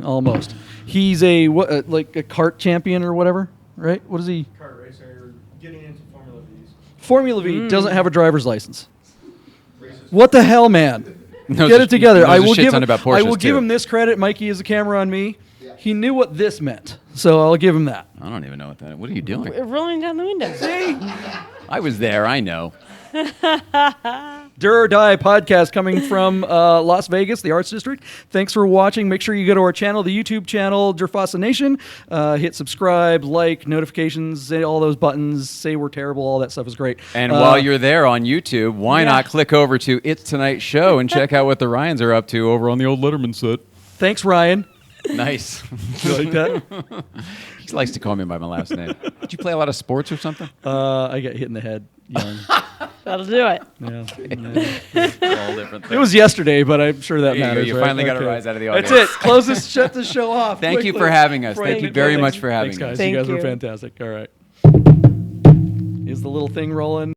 Almost. He's a what? Like a kart champion or whatever, right? What is he? Kart racer, getting into Formula V's. Formula V doesn't have a driver's license. What the hell, man? Knows Get a- it together. knows I a will shit give ton him. about I will Porsches, give too. him this credit. Mikey is a camera on me. He knew what this meant, so I'll give him that. I don't even know what that. What are you doing? Rolling down the window. I was there. I know. Dur or Die podcast coming from Las Vegas, the Arts District. Thanks for watching. Make sure you go to our channel, the YouTube channel, Fascination. Hit subscribe, like, notifications, say all those buttons, say we're terrible, all that stuff is great. And while you're there on YouTube, why not click over to It's Tonight's Show and check out what the Ryans are up to over on the old Letterman set. Thanks, Ryan. Nice. You like that? He likes to call me by my last name. Did you play a lot of sports or something? I got hit in the head young. That'll do it. Yeah. All different things. It was yesterday, but I'm sure that There you go. matters. You right? finally got a Okay. rise out of the That's audience. it. Close this. Shut this show off. Thank you quickly. for having us. Right. Thank you very much for having Thanks, us. guys. Thank you guys were you. fantastic. All right. Is the little thing rolling?